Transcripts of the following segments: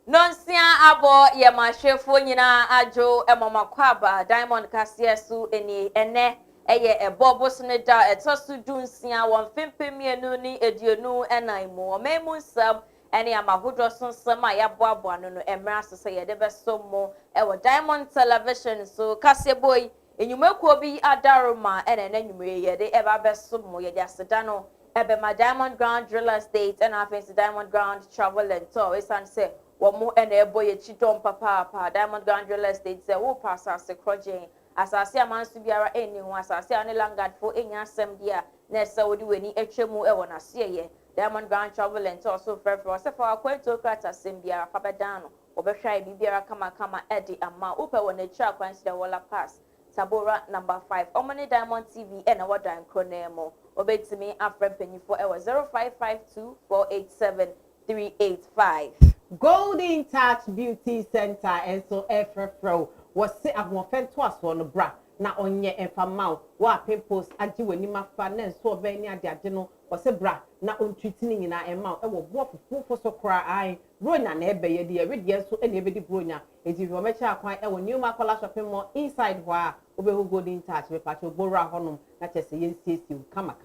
Nonsia abo ye mahwefo nyina ajo emomakwaba Diamond Kasiesu ene eye ebobos ne da etosu dunsia won fempemienu ni eduonu enan mu omemu nsam ene amahodro sonsam a yaboabo no emra sese ye de besomo ewo Diamond Television so Kasieboy enyumekuo bi adaroma ene nanyumre ye de eba besomo ye de aseda no ebe ma Diamond Grand Real Estate and afensi Diamond Grand Travel and Tour esan say womo ene ebo ye chidom papa Diamond Grand Real Estate say wo pass as krojen asase amansu biara eni ho asase ane langard fo enya asem dia na ese wodi weni etwemu ewo na se ye Diamond Grand Travel and Tour so frefre se fa kwento krata sem biara fa bedano obehwa bibiara kama edi ama upe wona cha kwansi de wala pass Sabora number 5 Omni Diamond TV and our Dan Cronemo obetimi afrempanyfo ewo 0552487385 Golden Touch Beauty Center and so Efrefro was say ahofento aso no bra na onye enfamao wa pimples agi wani mafa na so obeni ade no was bra na ontwitini nyina ema ewo bo fufu so kra ai bronya na ebe ye de redie so ene ebe di bronya edi wo mecha akwan ewo new makola shopping mall inside wa obehu Golden Touch be pacho gbora honum na chese yensiesie kama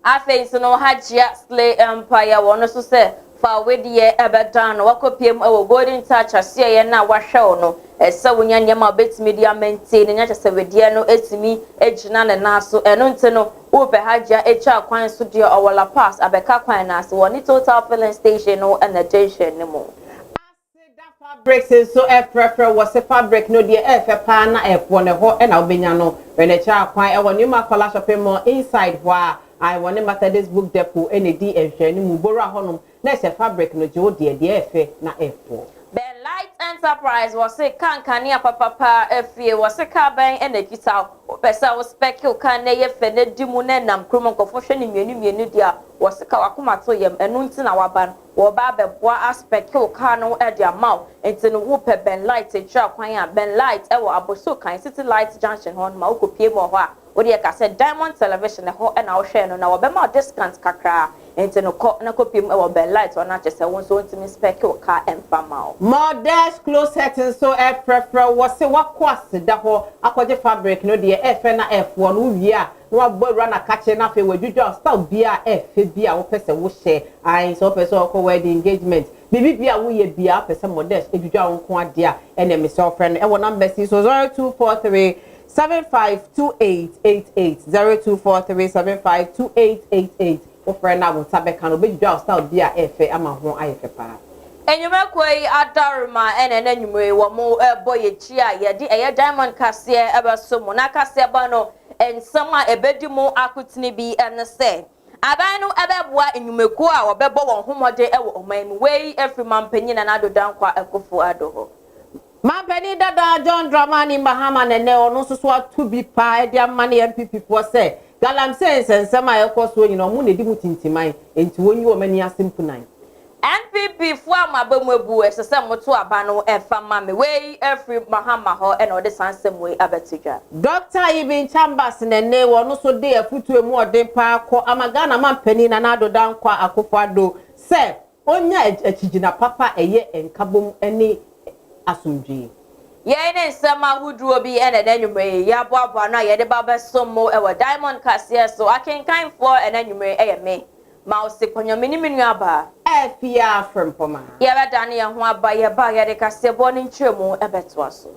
afenso no hajia slay empire wono so se fa wedie ebedan wakopiem ewo Golden Touch ase ye na wahwe no ese wonya nyama betimi dia maintain nya chese wedie no etimi ejina ne naso eno nte no upe hajia echa kwan so dia owola pass abeka kwan na ase woni total filling station no and junction ne mo fabrics so prefer was a fabric no de pa na ne ho e na obenya no when e cha kwan e woni makola shopping mall inside wa I want Methodist Book Depot any D and Shani Mubora Honum, next fabric no Joe dear na F4. Ben Light Enterprise was a cancania papa F was a carbine and a guitar. Pesa was speckle can ye fene dimunenam crumon confusion in Menudia was a kawakumato yem and nuntin our ban or babe bois aspect cano at their mouth and then whooper Ben Light a truck Ben Light ever abosuka city lights junction on Mauko Piemo. Odi ka said Diamond Television ho na wo hwe no na wo be ma discount kakra enti no na kopim e wo be light or na chese won so ntimi spec o ka emfa ma o modest closet so prefer was se wakwase da ho akwaje fabric no de efe na f1 no wi a no abora na kache na fe wadwudwa style bia efe bia wo pese wo hye ai so pese o wedding engagement bibi bia wo ye bia pese modest edwudwa wo ko ade a ene me so friend e wo number so 0243 752888 0243752888 friend na Tabeka no be jwa style bia efe ama ho ayefe pa enyumekwei adaruma ene enyumwe wo mo boye chia ye di eye Diamond Kasie ebesomo na Kasie ba no ensama ebedi mu akutini bi ene se aban no ebeboa enyumeku a obebo won homode ewo oman wei efriman panyina na adodankwa ekofo adoho Mampeni dada John Dramani Mahama nene ono so atu bi pa e dia mane MPP po se galamse nsensema ekoso nyina mu ne di mutintiman enti wonyi wo mani asimpu nan MPP fu amabamu ebu esese moto aba no efa mame wei every Mahama ho e no de sansem wei abetidwa Dr. Ibin Chambers nene wono so de afutu emu ode pa ko amagana mampeni na adoda nkwa akofado se onya achigina papa eye enkabom ene asumdwe ye ne nsema huduro bi ene nanyumre ya boabo na ye de baba somo e wa Diamond Kasie so akenkan for ene nanyumre e ye me ma o se kwanyame ni menu aba efia from poma ye ba dane ye ho aba ye ba ye de Kasiebo ni ntremu e beto aso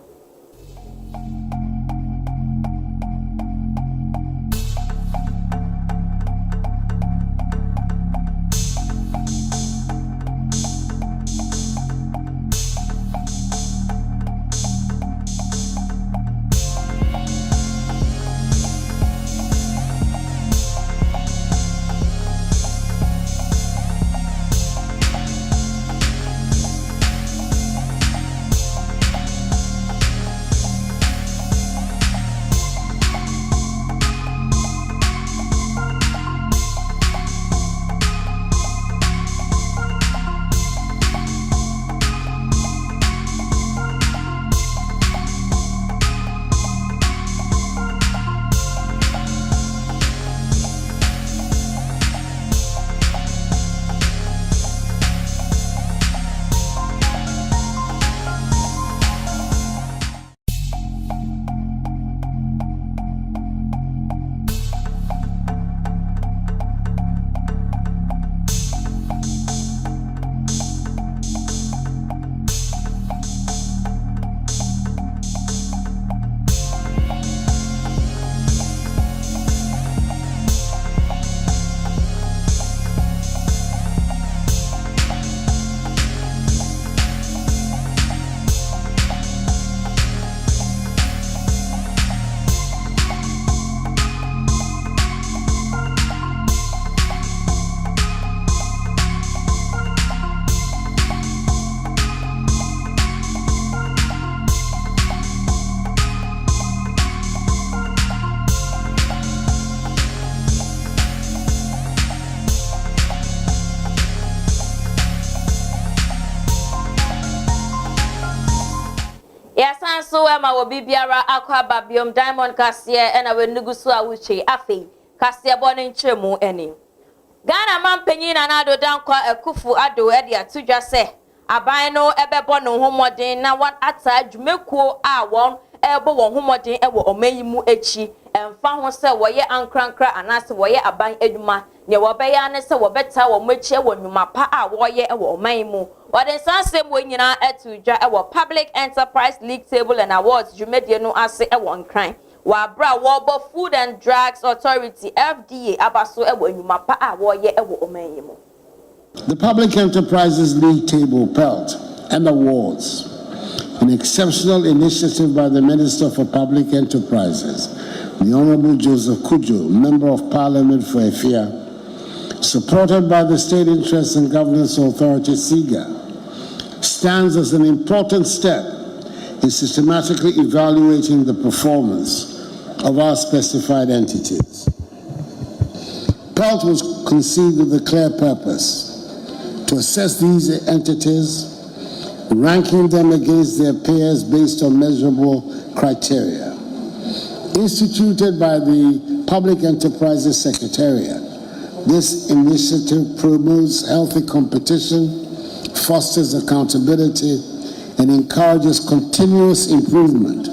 ema wo bibiara akwa babiom Diamond Kaseɛ ena we nugusu a wuche afei Kaseɛ bɔ ne nkyeremu eni Ghana mampanyin na Nado Dankwa Akufo Addo e de atudwa sɛ aban no ebɛbɔ no homɔden na wan ata adwumekuo a wɔn ɛbɔ wɔn homɔden ɛwɔ ɔmanyi mu echi ɛmfa ho sɛ wɔyɛ ankrankra anase wɔyɛ aban adwuma ne wɔbɛyɛ ne sɛ wɔbɛta wɔn echi ɛwɔ nnwuma pa a wɔyɛ ɛwɔ ɔman mu wɔde sansɛm wɔ nyinaa ɛtudwa ɛwɔ Public Enterprise League Table and Awards dwumadie no ase ɛwɔ nkran Wabra Wabo Food and Drugs Authority FDA abaso ewo enyuma pa a woye ewo omanyi mu. The Public Enterprises League Table Pelt and Awards, an exceptional initiative by the Minister for Public Enterprises, the Honorable Joseph Kudjo, Member of Parliament for Efia, supported by the State Interest and Governance Authority SIGA, stands as an important step in systematically evaluating the performance of our specified entities. PELT was conceived with a clear purpose to assess these entities, ranking them against their peers based on measurable criteria. Instituted by the Public Enterprises Secretariat, this initiative promotes healthy competition, fosters accountability, and encourages continuous improvement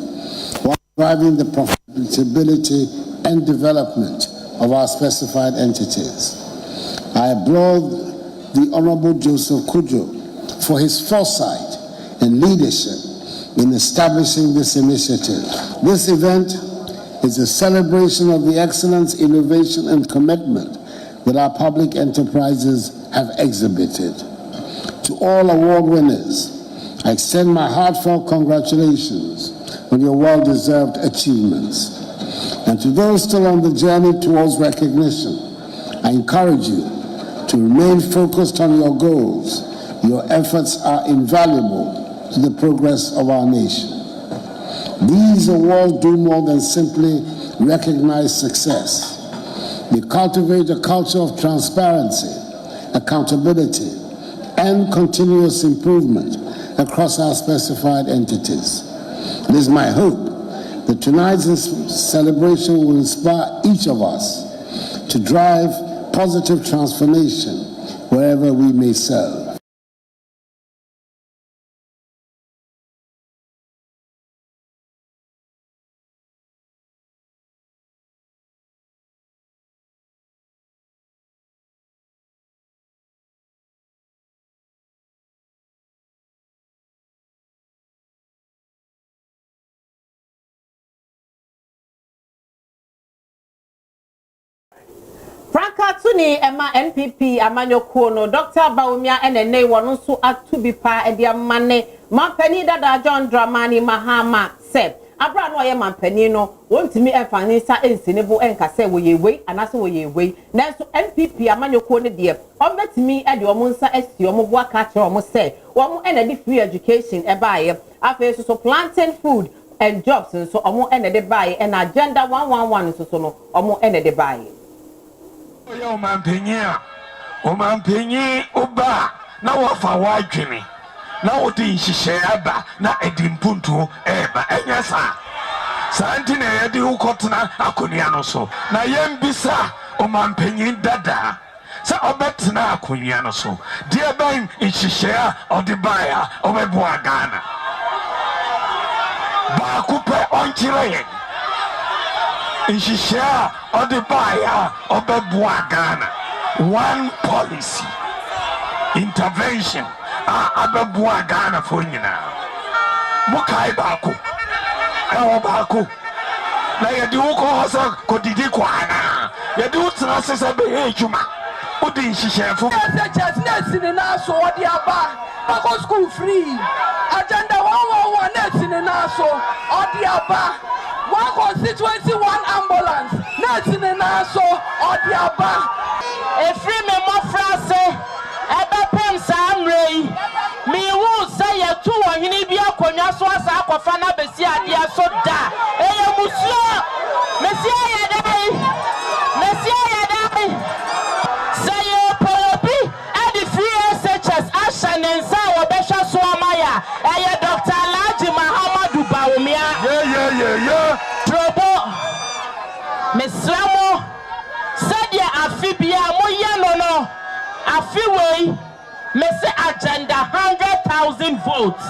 while driving the profitability and development of our specified entities. I applaud the Honorable Joseph Kudjo for his foresight and leadership in establishing this initiative. This event is a celebration of the excellence, innovation, and commitment that our public enterprises have exhibited. To all award winners, I extend my heartfelt congratulations on your well-deserved achievements. And to those still on the journey towards recognition, I encourage you to remain focused on your goals. Your efforts are invaluable to the progress of our nation. These awards do more than simply recognize success. They cultivate a culture of transparency, accountability, and continuous improvement across our specified entities. It is my hope that tonight's celebration will inspire each of us to drive positive transformation wherever we may serve. Franka Tuni Emma NPP Amanyokuo no Dr. Baumia ene wono so atubipa e dia mane mampani dada John Dramani Mahama Seb abra no ye mampani no wontimi emfani sa ensinebo enkase wo yewe anase wo yewe nanso NPP Amanyokuo ne de ombetimi e de omunsa asi omobo aka kire omo se wo ene de free education e baaye afi so planting food and jobs so omo ene de baaye and agenda 111 so no omo ene de baaye. Yo mampenyi oba na wafa wadwene na odi nhihye aba na edimpuntu eba enyasa santi na yedi ukotena akonia no so na yembisa o mampenyi dada sa obetena akonia no so de ban nhihye a odi baya obeboa Ghana ba kupe onchire Inshishia or the buyer of the Ghana. One policy intervention. Ababua Ghana for you now. Mukai Baku. Ewa Baku. Na yadu ko hosa ko didi kwana. Yadu tsase se be ejuma. Odi nhihye fu. Net in na so odi aba. Bako school free. Agenda 111 net in na so odi aba. One constituency, one ambulance. Nothing in our so or the Abba. A free memo frase, Eba Pem Samray. Me who say a 2 or Hinibia Conyaswas Aquafana Bessia dia so da. Eh, Monsieur, Messia Yadai, Messia Yadai. Say a Polopi, and the free SHS Ashan and Sawa Besha Swamaya, and Dr. Laji Mahamadou Baumia. Mesramo said ya afibia moya no afiwei me say agenda 100,000 votes.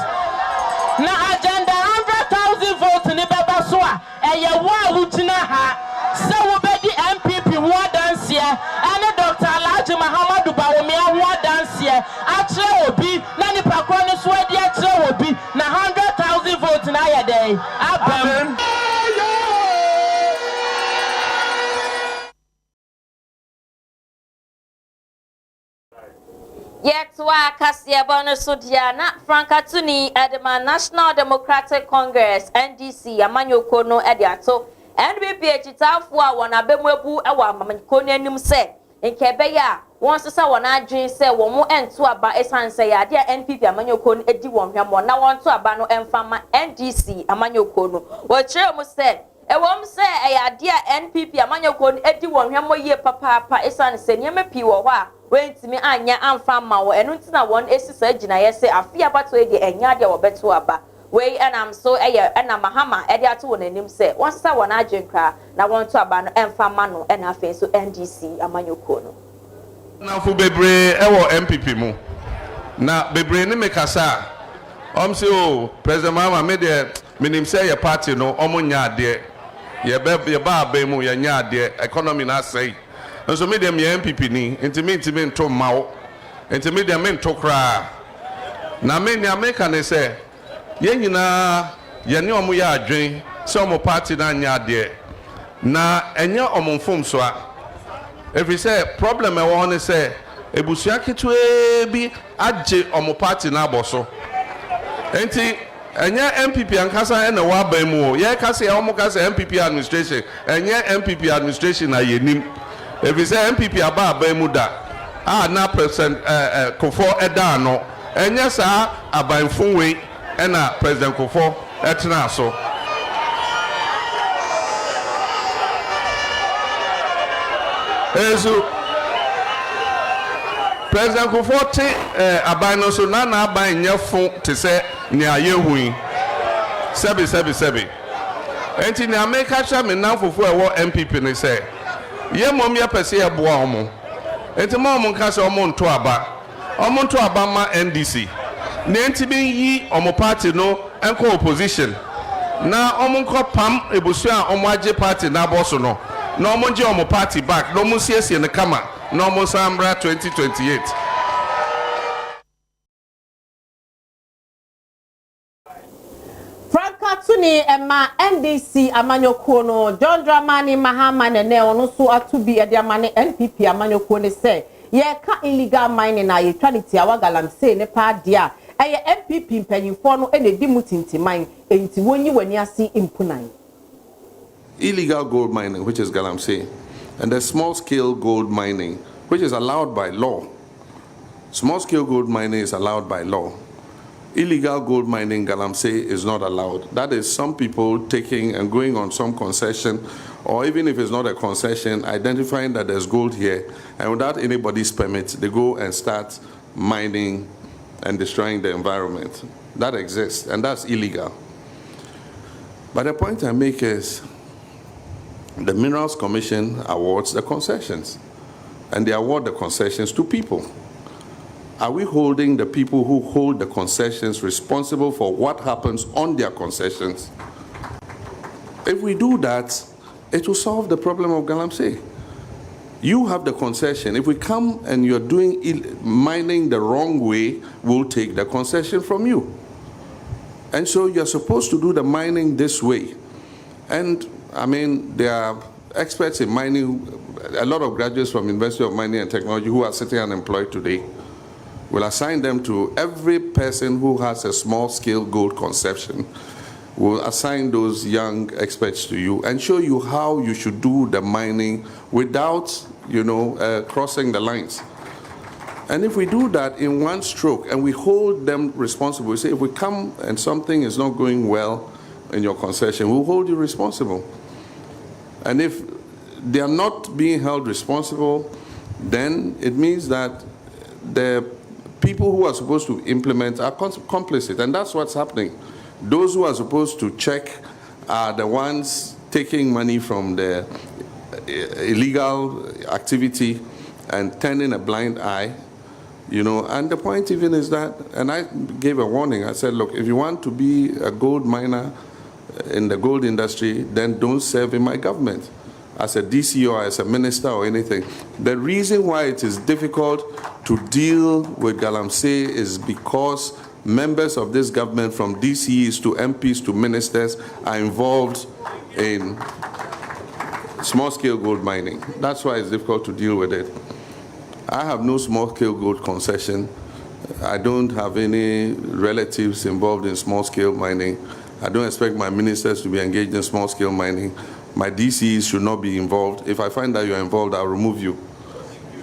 Na agenda 100,000 votes ni beba so a eye wa wutina ha se wo be di MPP wo dance here ene Dr. Alhaji Muhammadu Bawumia wo dance here atre obi na ni pakro ni so adi atre obi na 100,000 votes na ye dey abem. Yet wa kasia bono sodiana Frankatuni Edema National Democratic Congress NDC amanyoko no ediato NPP chitafu a wona bemwebu ewa amanyoko anim se nkebe ya won sesa wona adwen se wo mu ento aba esanse ya de NPP amanyoko no edi won hwemo na won to aba no emfama NDC amanyoko no wo kire mu se ewom se eya de NPP amanyoko no edi won hwemo ye papa esanse niam pi wo ho a wentimi anya amfa ma wo enu ntina won esisa gina ye se afia bato e de enya de wo beto aba we enam so eye enam mahama e de ato won anim se won sesa won agyenkra na won to aba no emfa ma no ena afen so NDC amanyoko no na fu bebre e wo MPP mu na bebre ni mekasa se o president mama me de minim se ye party no omunya ade ye ba ba mu ye nya ade economy na say nso me dem ye MPP ni intimi nto mawo intimi dem nto kra na me ni America ne se ye nyina ye ne omo ya adwen se omo party na nya ade na enye omo mfom so a every say problem e wo ne se ebusua ketu bi agye omo party na aboso enti enye MPP ankasa na wa ban mu ye kase e omo kase MPP administration enye MPP administration na yenim. If you say MPP aba muda na President Kofo eda no enya sa abanfun we na President Kofo etena so ezu President Kofo te aban no so na aban nyefo te se ne ayehui sebi enti ne America cha me nanfofo e wo MPP ne say ye mom ya pese ye boa omo enti mom nka se omo nto aba ma NDC na enti bin yi omo party no enko opposition na omo nko pam ebusu a omo age party na boss no na omo nje omo party back no mo siesie ne kama na omo sambra 2028 Frankatuni ema NDC amanyoko no John Dramani Mahama ne ono so atubi ede amane NPP amanyoko ne se ye ka illegal mining na ye twaniti awa galamsey ne pa dia eye NPP mpanyimfo no ene di mutintiman enti wonyi wani ase impunan. Illegal gold mining, which is galamsey, and the small scale gold mining, which is allowed by law. Small scale gold mining is allowed by law. Illegal gold mining, galamsey, is not allowed. That is some people taking and going on some concession, or even if it's not a concession, identifying that there's gold here, and without anybody's permit, they go and start mining and destroying the environment. That exists, and that's illegal. But the point I make is, the Minerals Commission awards the concessions, and they award the concessions to people. Are we holding the people who hold the concessions responsible for what happens on their concessions? If we do that, it will solve the problem of galamsey. You have the concession. If we come and you're doing mining the wrong way, we'll take the concession from you. And so you're supposed to do the mining this way. And I mean, there are experts in mining, a lot of graduates from University of Mining and Technology who are sitting unemployed today. We'll assign them to every person who has a small-scale gold concession. We'll assign those young experts to you and show you how you should do the mining without, crossing the lines. And if we do that in one stroke and we hold them responsible, we say, if we come and something is not going well in your concession, we'll hold you responsible. And if they are not being held responsible, then it means that the people who are supposed to implement are complicit, and that's what's happening. Those who are supposed to check are the ones taking money from the illegal activity and turning a blind eye, you know. And the point even is that, and I gave a warning, I said, look, if you want to be a gold miner in the gold industry, then don't serve in my government as a DC or as a minister or anything. The reason why it is difficult to deal with Galamsey is because members of this government, from DCs to MPs to ministers, are involved in small-scale gold mining. That's why it's difficult to deal with it. I have no small-scale gold concession. I don't have any relatives involved in small-scale mining. I don't expect my ministers to be engaged in small-scale mining. My DCs should not be involved. If I find that you're involved, I'll remove you.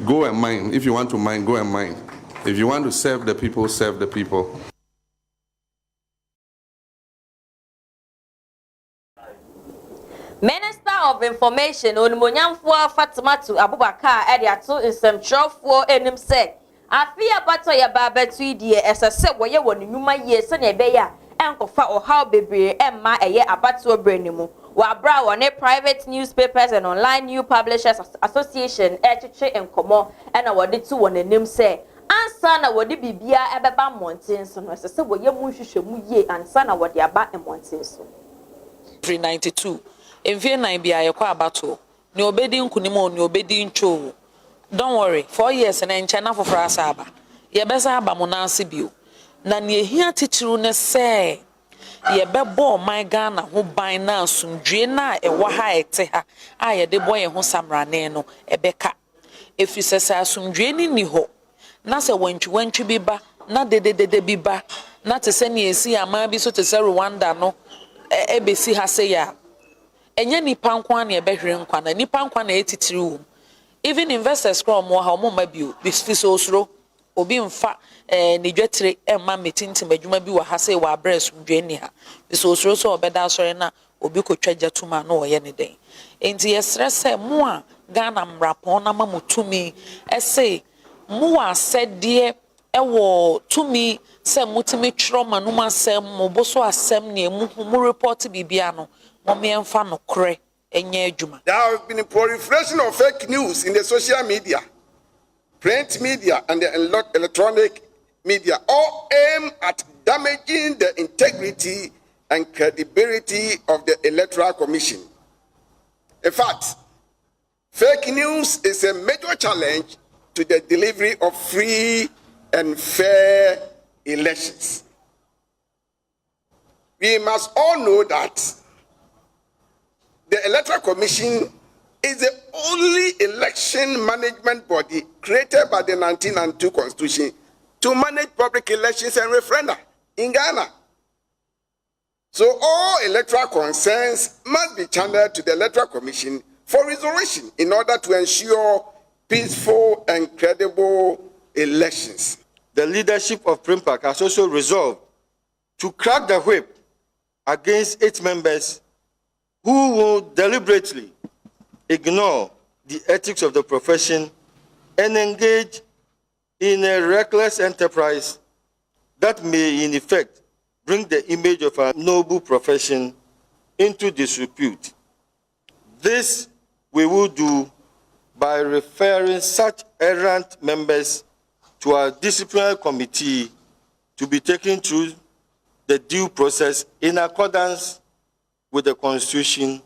Go and mine. If you want to mine, go and mine. If you want to serve the people, serve the people. Minister of Information Onimonyamfo Fatimatu Abubakar Ediato Nsemtwerɛfoɔ enim sɛ afia bato ya babetu die esese woye woni nnwuma yie se na ebeya enkofa ohaw bebree emma eye abato branimu wa bra woni Private Newspapers and Online New Publishers Association echiche enkomo na wodi tu wonanim sɛ ansa na wodi bibia ebeba monten so no esese woye mu hwehwemu yie ansa na wodi aba monten so 392 Envie na bia ye kwa abato ni obedi nkunimo ni obedi ncho. Don't worry, 4 years na nche na foforo asaba ye besa aba mo na ase bio na ne ehia titiru ne se ye bebo my Ghana ho ban na asundwe na ewa ha ete ha a ye de boye ho samrane no ebeka efisese asundwe ni ho na se wantwi bi ba na dededede bi ba na te se ne esi ama bi so te se Rwanda no ebesi ha se ya enye nipa nkwa na ebehwere nkwa na nipa nkwa na etitiri wo. Even investors come more how mama bio this fisosro obi mfa ne dwetire emma metintim adwuma bi wa ha se wa abress dwani ha fisosro so obeda sori na obi kotwaja tuma na oye ne den enti yesre se mo a Ghana mrapon na mamutumi ese mo a sede ewo tumi se mutimi troma no masem mo boso asem ne mu report bibia no mo me mfa no kre. There have been a proliferation of fake news in the social media, print media, and the electronic media, all aimed at damaging the integrity and credibility of the Electoral Commission. In fact, fake news is a major challenge to the delivery of free and fair elections. We must all know that the Electoral Commission is the only election management body created by the 1992 Constitution to manage public elections and referenda in Ghana. So all electoral concerns must be channeled to the Electoral Commission for resolution in order to ensure peaceful and credible elections. The leadership of PRIMPAC has also resolved to crack the whip against its members who will deliberately ignore the ethics of the profession and engage in a reckless enterprise that may, in effect, bring the image of a noble profession into disrepute. This we will do by referring such errant members to our disciplinary committee to be taken through the due process in accordance with the Constitution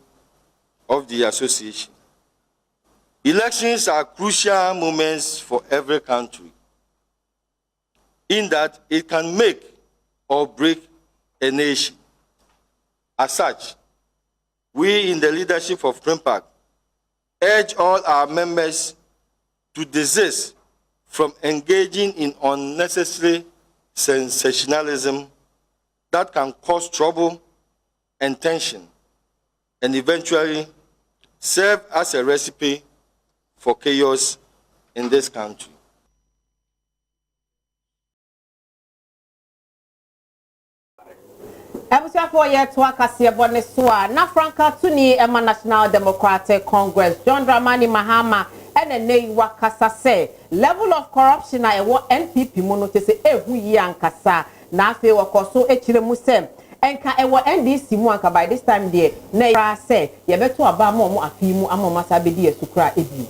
of the association. Elections are crucial moments for every country, in that it can make or break a nation. As such, we in the leadership of PRIMPAC urge all our members to desist from engaging in unnecessary sensationalism that can cause trouble and tension, and eventually serve as a recipe for chaos in this country. Ebusiafo ye to akase bone so a na Franka Tuni Emma National Democratic Congress John Dramani Mahama ene nei wakasa se level of corruption na ewo NPP mu no te se ehu yi ankasa na afi wakoso echire mu se enka ewo NDC mu anka by this time there na ya say ye beto aba ma mo afi mu ama ma sa bedi esukura ebi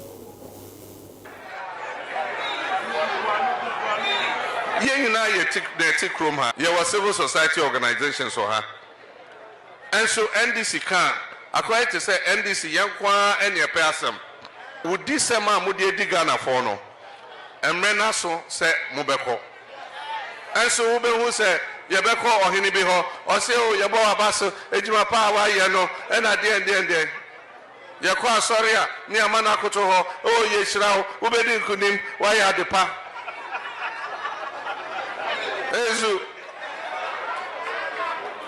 ye na ye tik room ha ye was civil society organizations so ha and so NDC can akwa to say NDC yankwa ene pe asem wudi sema mo de Ghana for no emre na so say mo beko and so we be who say ye beko ohini bi ho o say o ye bo abaso ejima pa wa ye no e na de ye kwa asori a ni amana akoto ho o ye hira ho wo be di nkunim wa ya de pa ezu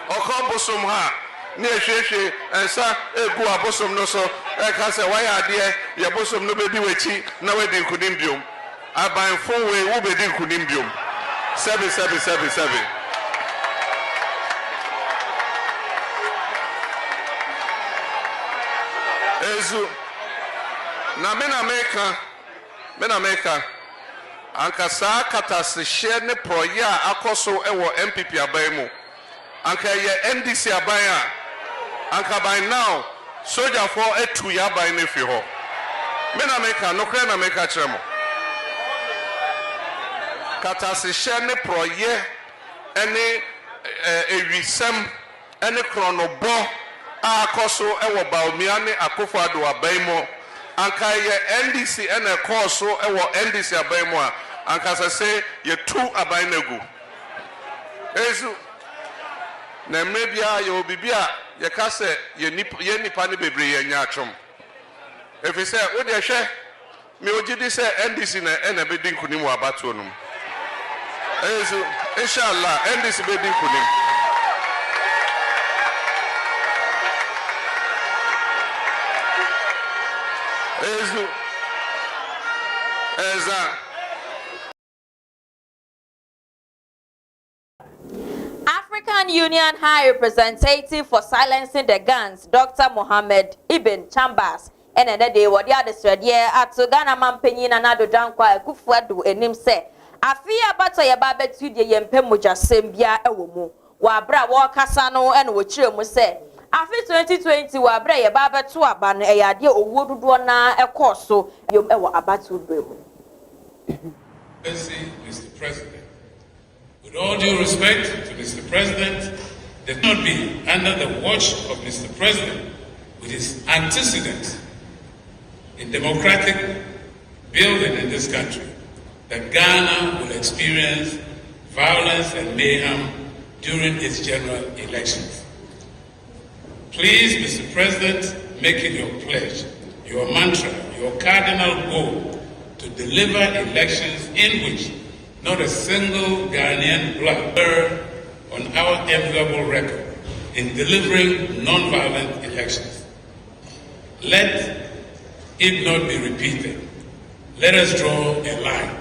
okombosom ha ni ehwehwe ensa egu abosom no so e ka se wa ya de ye bosom no be di wachi na we di nkunim biom abanfo we wo be di nkunim biom 7. Ezu na mena meka anka saa katasehye ne proye a akoso ewo MPP aban mu anka ye NDC aban a anka by now soldier for etu ya aban ne fi ho mena meka no kra na meka kyeremo katasehye ne proye ene ewisem ene kronobo akoso ewo baumia ne akofo ado aban mu anka ye NDC ene koso ewo NDC aban mu a anka se ye tu aban negu ezu na mebia ye obibia ye ka se ye nipa ne bebre ye nya atwom efi se wo de hwe me ogidi se NDC na ene be din kunim wa bato no ezu inshallah NDC be din kunim ezu eza African Union High Representative for Silencing the Guns, Dr. Mohammed Ibn Chambers, and another day, what the other thread, at Ghana Mampenyin and Ado Dankwa, Kufuadu, and him say, I fear about your baby to the Yempemuja Sembia Ewomu, Wabra Wakasano and Wichum say, after 2020, Wabra your baba to a ban a idea or would do na a course so you ever about to do. Mr. President. With all due respect to Mr. President, there cannot be under the watch of Mr. President with his antecedents in democratic building in this country that Ghana will experience violence and mayhem during its general elections. Please, Mr. President, make it your pledge, your mantra, your cardinal goal to deliver elections in which not a single Ghanaian blood on our enviable record in delivering non-violent elections. Let it not be repeated. Let us draw a line.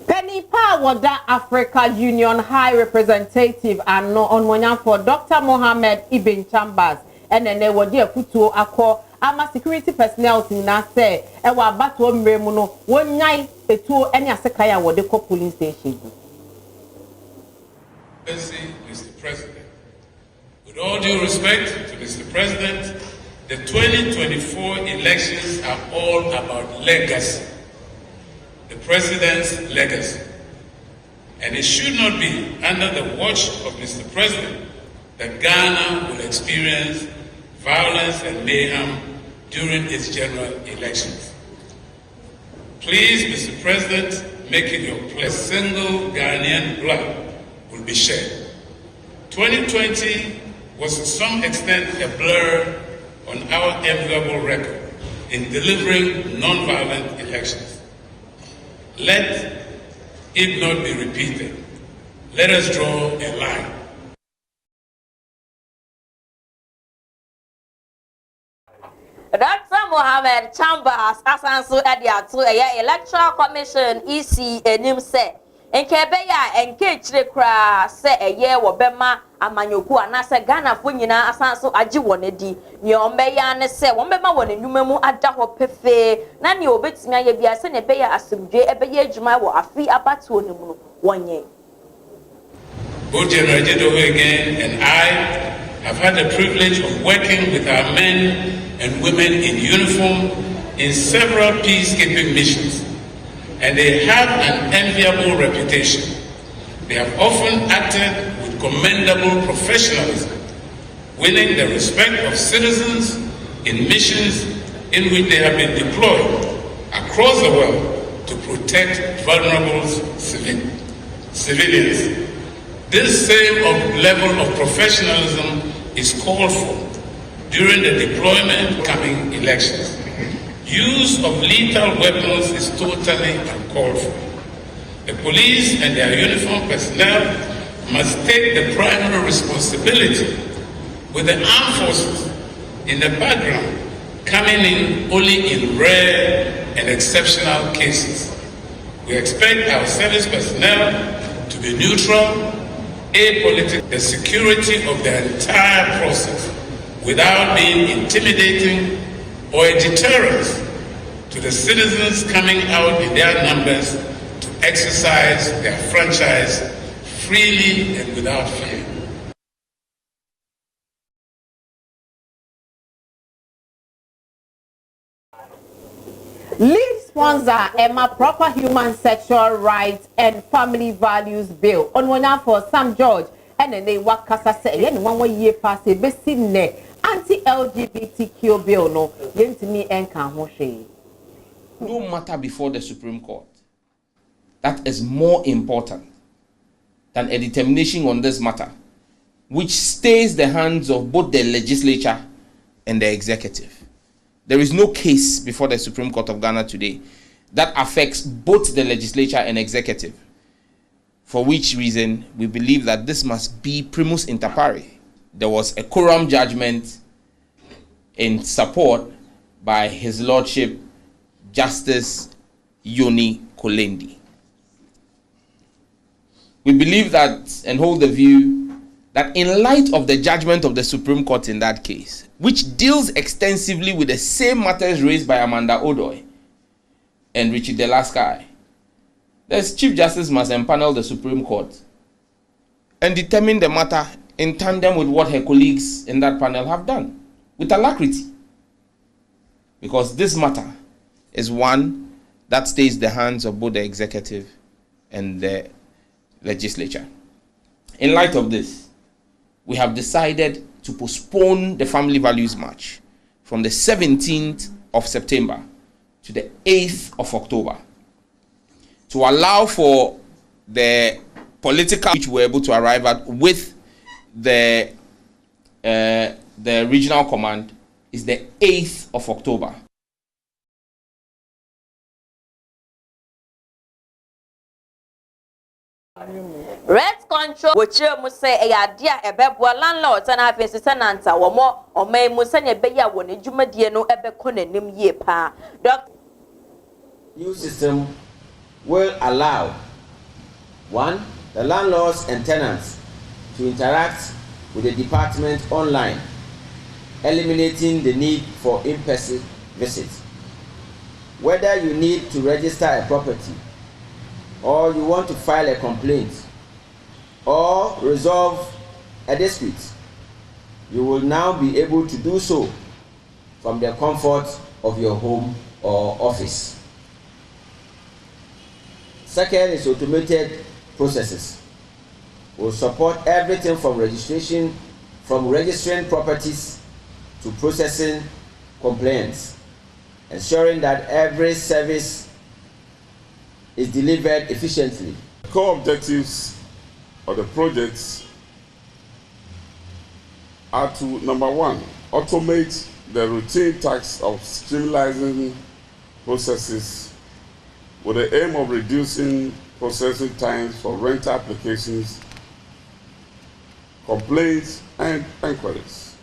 Penny Power, that Africa Union High Representative and no on for Dr. Mohammed Ibn Chambers and then they were there kutu akọ ama security personnel na say e wa bato mremu no wonyai etu any asekaya wo de ko police station. Mr. President, with all due respect to Mr. President, the 2024 elections are all about legacy, the president's legacy. And it should not be under the watch of Mr. President that Ghana will experience violence and mayhem during its general elections. Please, Mr. President, make it your pledge. Single Ghanaian blood will be shed. 2020 was to some extent a blur on our enviable record in delivering non-violent elections. Let it not be repeated. Let us draw a line. Dr. Mohammed Chambers asanso ade ato Electoral Commission EC enim say Enkebeya enkechire kra se eye wo bema amanyoku anase Ghana fo nyina asanso agi wonedi ne ombeya ne se won bema won enwuma mu ada ho pefe na ne obetimi aye bia se ne beya asumdwe ebeye adwuma wo afi abatuo ne mu no wonye. Both General Jedoho again and I have had the privilege of working with our men and women in uniform in several peacekeeping missions, and they have an enviable reputation. They have often acted with commendable professionalism, winning the respect of citizens in missions in which they have been deployed across the world to protect vulnerable civilians. This same level of professionalism is called for during the deployment of coming elections. Use of lethal weapons is totally uncalled for. The police and their uniformed personnel must take the primary responsibility, with the armed forces in the background coming in only in rare and exceptional cases. We expect our service personnel to be neutral, apolitical, the security of the entire process without being intimidating or a deterrent to the citizens coming out in their numbers to exercise their franchise freely and without fear. Lead sponsor Emma Proper Human Sexual Rights and Family Values Bill. On one for Sam George and then they work kasa say and 1 year pass a besine anti-LGBTQ bill no yentimi enka ho hwe. No matter before the Supreme Court. That is more important than a determination on this matter, which stays the hands of both the legislature and the executive. There is no case before the Supreme Court of Ghana today that affects both the legislature and executive, for which reason we believe that this must be primus inter pares. There was a quorum judgment in support by His Lordship Justice Yoni Kolendi. We believe that and hold the view that in light of the judgment of the Supreme Court in that case, which deals extensively with the same matters raised by Amanda Odoy and Richie Delaskai, the Chief Justice must empanel the Supreme Court and determine the matter in tandem with what her colleagues in that panel have done, with alacrity. Because this matter is one that stays in the hands of both the executive and the legislature. In light of this, we have decided to postpone the Family Values March from the 17th of September to the 8th of October to allow for the political which we're able to arrive at with the regional command is the 8th of October. Rent control which you say a dear a bebwa landlords and I face tenants or more or may musanya beya when a jumadia no ebe konenim ye pa. New system will allow 1. The landlords and tenants to interact with the department online, eliminating the need for in-person visits. Whether you need to register a property, or you want to file a complaint, or resolve a dispute, you will now be able to do so from the comfort of your home or office. Second is automated processes. Will support everything from registering properties to processing complaints, ensuring that every service is delivered efficiently. Core objectives of the projects are to, number 1, automate the routine tasks of streamlining processes with the aim of reducing processing times for rent applications, complaints, and inquiries.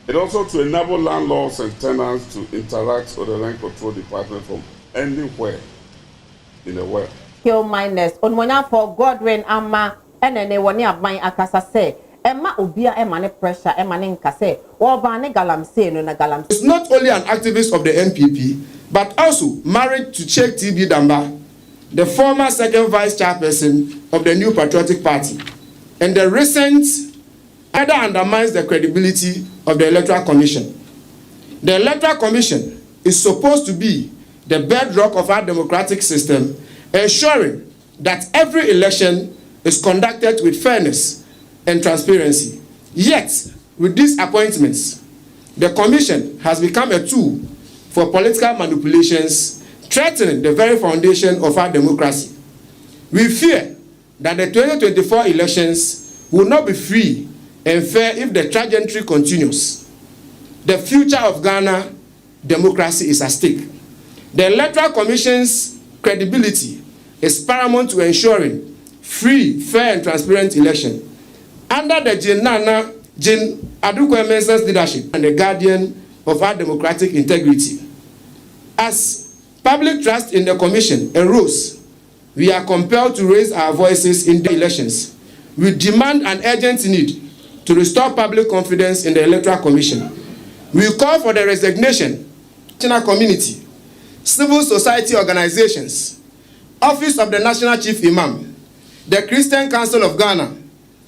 It also to enable landlords and tenants to interact with the rent control department from anywhere in the world. scale miners onmonya for Godwin ama enene woni aban akasa se Emma Obia Emma pressure Emma Nkase or Bane Galamsey no na Galamsey. Is not only an activist of the NPP, but also married to Sheikh TB Damba, the former second vice chairperson of the New Patriotic Party, and the recent further undermines the credibility of the Electoral Commission. The Electoral Commission is supposed to be the bedrock of our democratic system, ensuring that every election is conducted with fairness and transparency. Yet, with these appointments, the Commission has become a tool for political manipulations, threatening the very foundation of our democracy. We fear that the 2024 elections will not be free and fair if the trajectory continues. The future of Ghana democracy is at stake. The Electoral Commission's credibility is paramount to ensuring free, fair, and transparent election. Under the Jane Adukwe-Mensah's leadership and the guardian of our democratic integrity. As public trust in the Commission erodes, we are compelled to raise our voices in the elections. We demand an urgent need to restore public confidence in the Electoral Commission. We call for the resignation of the national community, civil society organizations, Office of the National Chief Imam, the Christian Council of Ghana,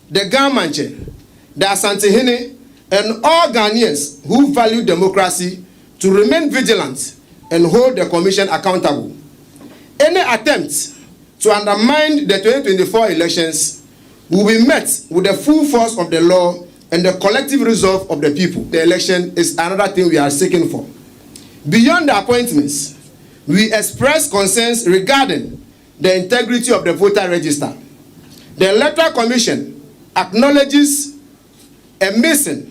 the Gamanche, the Asantehene, and all Ghanaians who value democracy to remain vigilant and hold the Commission accountable. Any attempt to undermine the 2024 elections will be met with the full force of the law and the collective resolve of the people. The election is another thing we are seeking for. Beyond the appointments, we express concerns regarding the integrity of the voter register. The Electoral Commission acknowledges a missing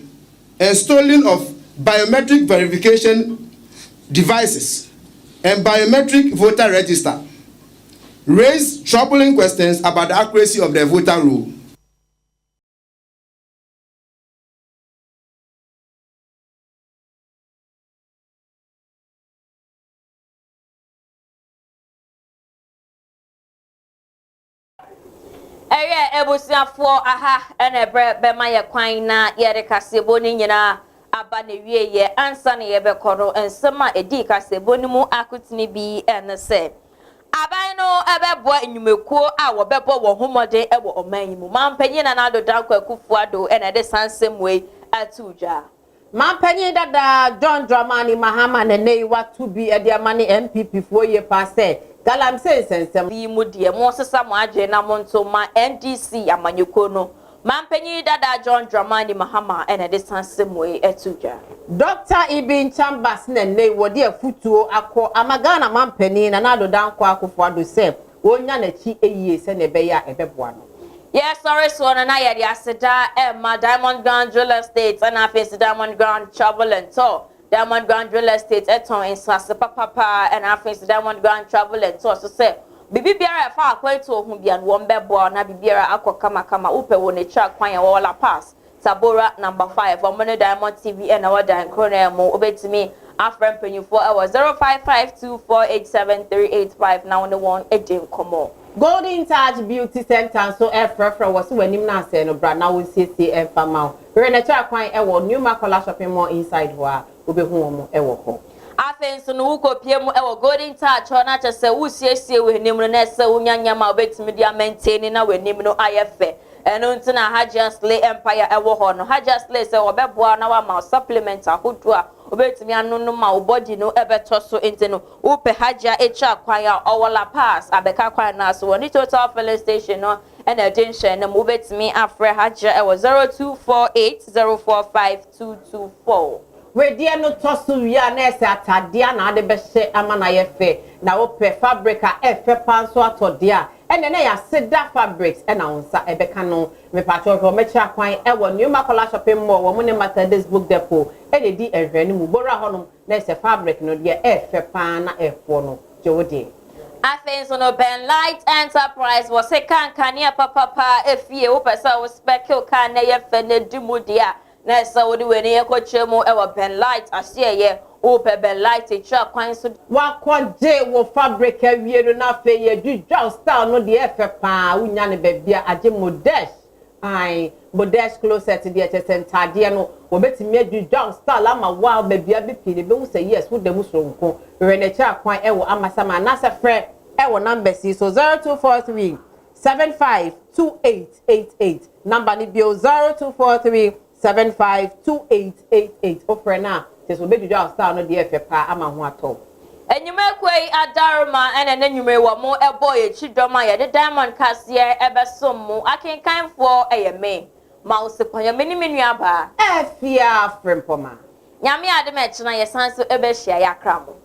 and stolen of biometric verification devices and biometric voter register, raised troubling questions about the accuracy of the voter roll. Ebusiafo aha ene be ma ye kwan na ye de kasebo ni nyina aba na wie ye ansa na ye be koro ensema edi kasebo ni mu akutini bi ene se aban no ebe bo enyumekuo a wo bebo wo homode ebo oman mu mampanyi na do dankwa kufuado ene de sansem we atuja mampanyi dada John Dramani Mahama ne nei watu bi edi amane MPP fo ye pase Galamsey sensem bi mu de mo sesa mo agye na mo nto ma NDC amanyeko no mampanyi dada John Dramani Mahama ene de sansem we atuja Dr. Ibin Chambers ne nei wodi afutuo akọ amagana mampanyi na do dankwa akufuado se wonya na chi eyiye se ne be ya ebeboa no. Yes, sorry, so na ya di aseda my Diamond Grand Real Estate and I face Diamond Grand Travel and Tour. Diamond Grand Real Estate eton in Sase papa and I face Diamond Grand Travel and Tour. So say bibi biara fa akwanto hu bia no mbebo na bibiara akokama kama upe wo ne cha kwan ya wala pass. Tabora number 5 Omone Diamond TV and our Dan Corner mo obetimi afrem penyufo e was 0552487385 now on the one edim komo. Golden Touch Beauty Center so efrefre was wenim na se no bra na wo siesie emfama. We na cha kwan e wo New Makola shopping mall inside ho a obehu omo e wo ho. Afenso no ukopie mu e wo Golden Touch ho na che se wo siesie we nim no na se wo nyanyama obetimi dia maintain na we nim no ayefe. Eno ntina Hajiya Slay Empire e wo ho no Hajiya Slay se obeboa na wa ma supplement ahodo a obetimi anono ma body no ebeto so ntino upe Hajiya echa kwan ya owola pass abeka kwan na so woni total filling station no and attention na obetimi afre Hajiya e wo 0248045224 we dia no tosu wi na ese atadia na ade be hye amana ye fe na ope fabric a efe panso atodia ene na ya seda fabrics ena onsa ebeka no me patro for me cha kwan e wo New Makola shopping mall wo mo ne Mercedes book depot e de di ehwani mu bora honom na ese fabric no de efe pan na efo no jewode Athens on Ben Light Enterprise was a kania papa efie wo pesa wo speckle kan na ye fe na dumudia na sa wo de we ne ye ko chemo e wo Ben Light ahye ye Opebe light a truck kwan so wakɔgye wo fabric awie no na fe ye dwudwa style no de efe pa unya ne bebia agye modesh ai modesh closet de etesentade no wo betimi adwudwa style ama wow bebia be pile be wo say yes wo dem sonko renecha kwan ewo amasama na se frɛ ewo number si so 0243 752888 number ni bio 0243 752888 ofre na so be dwudwa style no de efe pa ama ho atɔ enyume kwei adarma ene enyume wo mo ebo ye chidoma ye de diamond kase ebesom mo akenkanfo eyeme ma usekwanya meni aba efia frempoma nyame ade me chena ye sanso ebe hia yakra mo